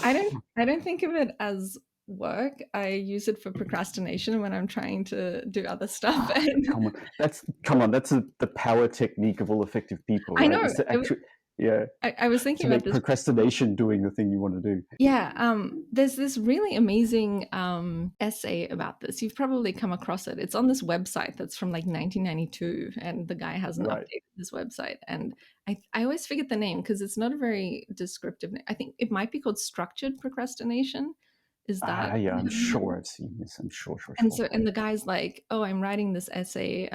I don't think of it as work. I use it for procrastination when I'm trying to do other stuff. And Come on, that's the power technique of all effective people, I right? know It's to actually, yeah, I was thinking to about make this. procrastination doing the thing you want to do. Yeah, there's this really amazing essay about this. You've probably come across it. It's on this website that's from like 1992, and the guy hasn't Right. updated this website. And I always forget the name because it's not a very descriptive name. I think it might be called structured procrastination. Is that Yeah, I'm kind of the sure name? I've seen this. I'm sure. And so, and the guy's like, "Oh, I'm writing this essay.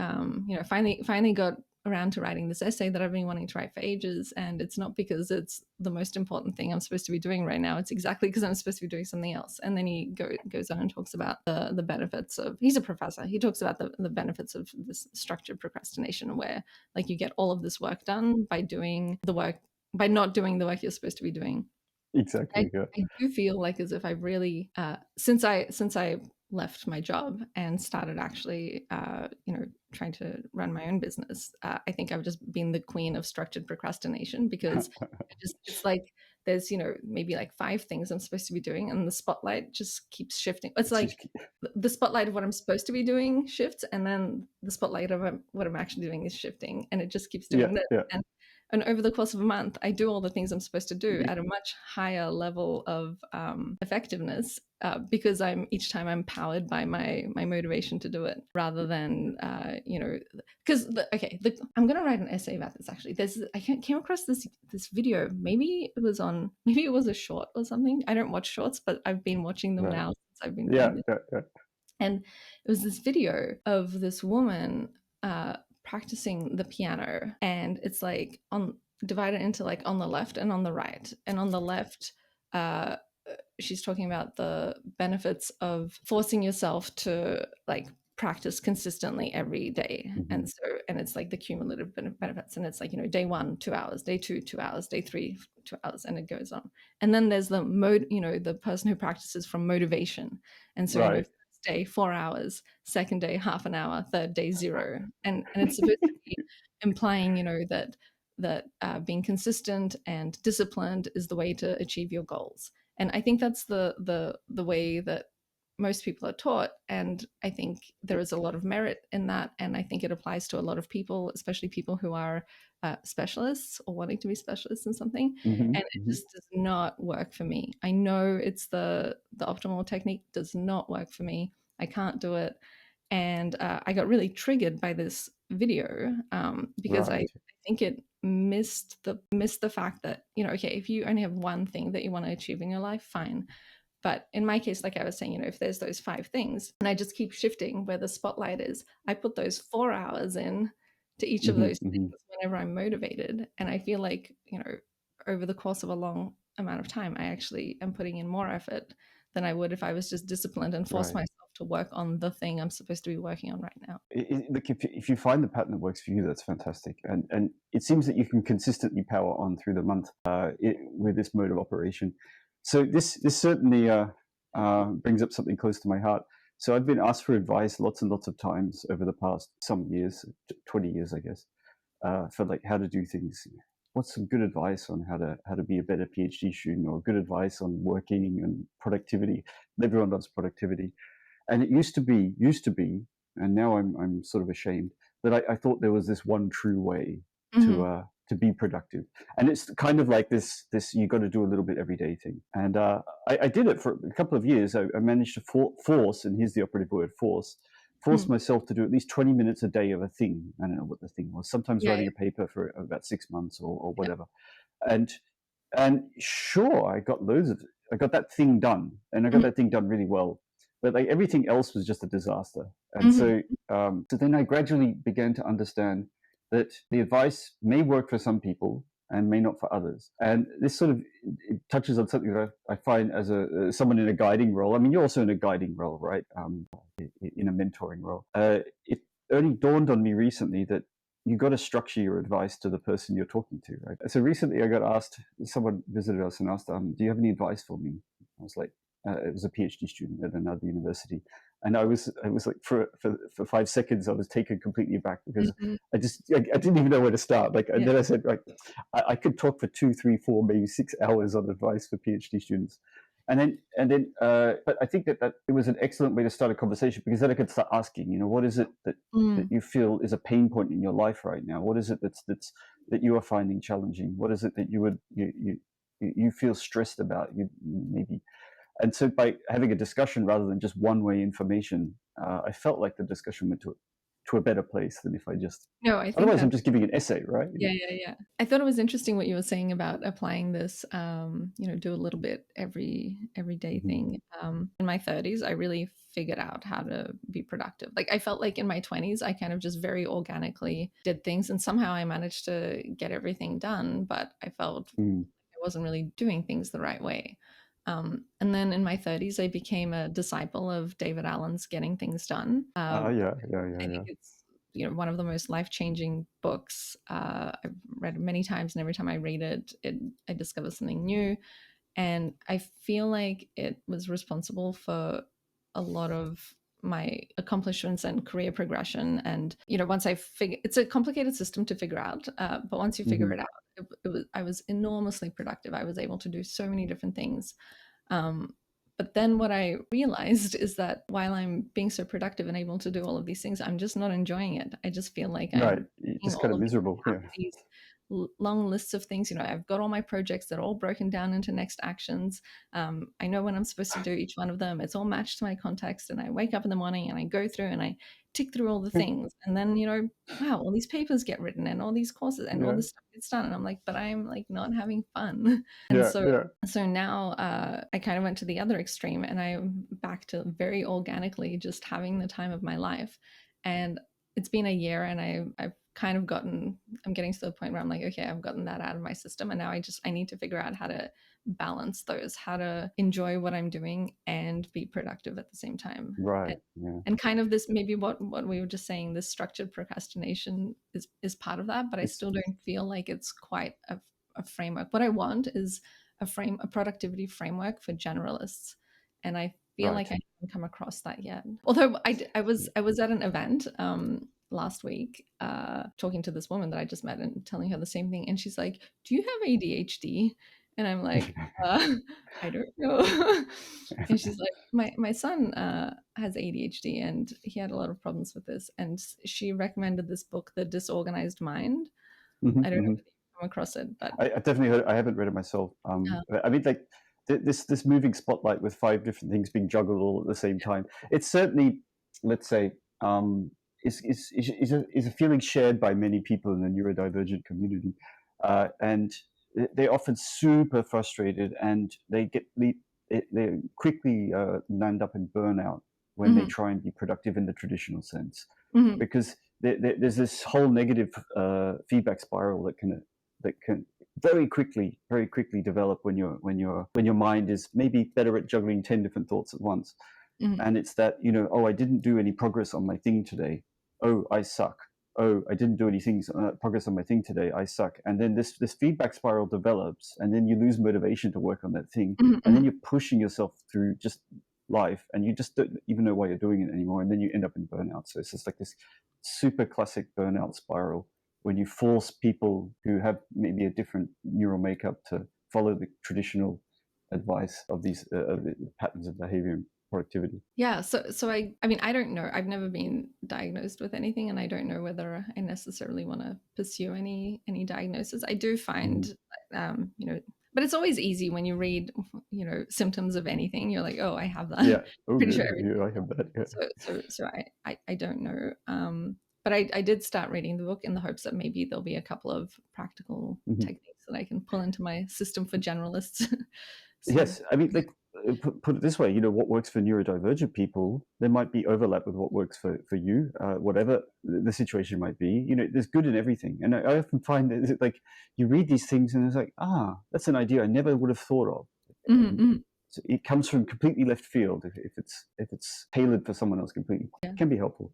Finally got around to writing this essay that I've been wanting to write for ages, and it's not because it's the most important thing I'm supposed to be doing right now. It's exactly because I'm supposed to be doing something else." And then he goes on and talks about the benefits of. He's a professor. He talks about the benefits of this structured procrastination, where like you get all of this work done by doing the work by not doing the work you're supposed to be doing. I, Exactly. Yeah. I do feel like as if I've really since I left my job and started actually trying to run my own business. I think I've just been the queen of structured procrastination because it's like there's maybe like 5 things I'm supposed to be doing and the spotlight just keeps shifting. It's like the spotlight of what I'm supposed to be doing shifts, and then the spotlight of what I'm actually doing is shifting, and it just keeps Yeah, doing this. yeah. And over the course of a month, I do all the things I'm supposed to do at a much higher level of effectiveness because each time I'm powered by my motivation to do it, rather than because I'm gonna write an essay about this. Actually, I came across this video. Maybe it was a short or something. I don't watch shorts, but I've been watching them Right. now since I've been Yeah, doing this. yeah. And it was this video of this woman practicing the piano, and it's like on divided into like on the left and on the right. And on the left, uh, she's talking about the benefits of forcing yourself to like practice consistently every day. Mm-hmm. And it's like the cumulative benefits, and it's like day 1 2 hours, day 2 2 hours, day 3 2 hours, and it goes on. And then there's the person who practices from motivation, and so Right. first day 4 hours, second day half an hour, third day 0. And it's supposed to be implying that being consistent and disciplined is the way to achieve your goals. And I think that's the way that most people are taught, and I think there is a lot of merit in that, and I think it applies to a lot of people, especially people who are specialists or wanting to be specialists in something. Mm-hmm. And it just does not work for me. I know it's the optimal technique, does not work for me. I can't do it. And I got really triggered by this video because I Right. think it missed the fact that okay, if you only have one thing that you want to achieve in your life, fine. But in my case, like I was saying, if there's those 5 things and I just keep shifting where the spotlight is, I put those 4 hours in to each of Mm-hmm. those Mm-hmm. things whenever I'm motivated. And I feel like over the course of a long amount of time, I actually am putting in more effort than I would if I was just disciplined and forced Right. myself to work on the thing I'm supposed to be working on right now. Look, if you find the pattern that works for you, that's fantastic. And it seems that you can consistently power on through the month with this mode of operation. So this certainly brings up something close to my heart. So I've been asked for advice lots and lots of times over the past some years, 20 years, I guess, for like how to do things. What's some good advice on how to be a better PhD student, or good advice on working and productivity? Everyone loves productivity. And it used to be, and now I'm sort of ashamed that I thought there was this one true way Mm-hmm. to be productive, and it's kind of like this you got to do a little bit every day thing. And I did it for a couple of years. I managed to force, and here's the operative word, force Mm-hmm. myself to do at least 20 minutes a day of a thing. I don't know what the thing was. Sometimes Yeah, writing a paper for about 6 months or yeah. whatever, and sure, I got that thing done, and I got Mm-hmm. that thing done really well. But like everything else was just a disaster. And Mm-hmm. so then I gradually began to understand that the advice may work for some people and may not for others. And this sort of it touches on something that I find as someone in a guiding role. I mean, you're also in a guiding role, right? In a mentoring role. It only dawned on me recently that you got to structure your advice to the person you're talking to, right? So recently I got asked, someone visited us and asked, do you have any advice for me? I was like, it was a PhD student at another university. And I was like for 5 seconds I was taken completely aback because Mhm. I didn't even know where to start. Like, and Yeah. then I said, like, I could talk for 2, 3, 4, maybe 6 hours on advice for PhD students. But I think that it was an excellent way to start a conversation, because then I could start asking, what is it that Mm. you feel is a pain point in your life right now? What is it that you are finding challenging? What is it that you feel stressed about? You maybe. And so by having a discussion rather than just one-way information, I felt like the discussion went to a better place than if I just. No, I think Otherwise, I'm that just giving an essay, right? yeah, yeah, yeah. I thought it was interesting what you were saying about applying this, do a little bit everyday Mhm. thing. In my 30s, I really figured out how to be productive. Like I felt like in my 20s, I kind of just very organically did things, and somehow I managed to get everything done, but I felt Mm. I wasn't really doing things the right way. And then in my 30s, I became a disciple of David Allen's Getting Things Done. Yeah, yeah, yeah, I think yeah. it's one of the most life-changing books. I've read it many times, and every time I read it, I discover something new. And I feel like it was responsible for a lot of my accomplishments and career progression. And once I figure, it's a complicated system to figure out, but once you figure Hmm. it out, I was enormously productive. I was able to do so many different things. Um, but then what I realized is that while I'm being so productive and able to do all of these things, I'm just not enjoying it. I just feel like Right. I'm It's doing just kind all of of these, miserable. have Yeah. these long lists of things. I've got all my projects that are all broken down into next actions. I know when I'm supposed to do each one of them. It's all matched to my context. And I wake up in the morning and I go through and I tick through all the things. And then, wow, all these papers get written and all these courses and all Yeah. this stuff gets done. And I'm like, but I'm like not having fun. And Yeah. so Yeah. so now I kind of went to the other extreme, and I'm back to very organically just having the time of my life. And it's been a year, and I've kind of I'm getting to the point where I'm like, okay, I've gotten that out of my system, and now I need to figure out how to balance those, how to enjoy what I'm doing and be productive at the same time. Right. Yeah. And kind of this, maybe what we were just saying, this structured procrastination is part of that, but I It's still don't feel like it's quite a framework. What I want is a productivity framework for generalists, and I feel like right. I haven't come across that yet. Although I was at an event last week, talking to this woman that I just met and telling her the same thing, and she's like, "Do you have ADHD?" And I'm like, "I don't know." And she's like, "My son has ADHD, and he had a lot of problems with this." And she recommended this book, The Disorganized Mind. Hmm. I don't know Hmm. if you've come across it, but I definitely heard. I haven't read it myself. But I mean, like this moving spotlight with 5 different things being juggled all at the same time. It's certainly, let's say, is a feeling shared by many people in the neurodivergent community, and they're often super frustrated, and they quickly land up in burnout when they mhm, try and be productive in the traditional sense, mhm, because there's this whole negative feedback spiral that can very quickly develop when your mind is maybe better at juggling 10 different thoughts at once. mhm, And it's that, oh, I didn't do any progress on my thing today. Oh, I suck. Oh, I didn't do anything progress on my thing today. I suck. And then this feedback spiral develops, and then you lose motivation to work on that thing, mhm, and then mhm. you're pushing yourself through just life, and you just don't even know why you're doing it anymore, and then you end up in burnout. So it's just like this super classic burnout spiral when you force people who have maybe a different neural makeup to follow the traditional advice of these of the patterns of behavior and productivity. Yeah, so I mean, I don't know. I've never been diagnosed with anything, and I don't know whether I necessarily want to pursue any diagnosis. I do Mhm. find, but it's always easy when you read, symptoms of anything. You're like, oh, I have that. Yeah. Oh, Pretty good. sure everything. Yeah, I have that. Yeah. So I don't know. But I did start reading the book in the hopes that maybe there'll be a couple of practical Mhm. techniques that I can pull into my system for generalists. So Yes, I mean, like, put it this way, what works for neurodivergent people, there might be overlap with what works for you, whatever the situation might be. There's good in everything, and I often find that like you read these things, and it's like, that's an idea I never would have thought of, mhm, and mhm. so it comes from completely left field if it's tailored for someone else completely. Yeah. Can be helpful.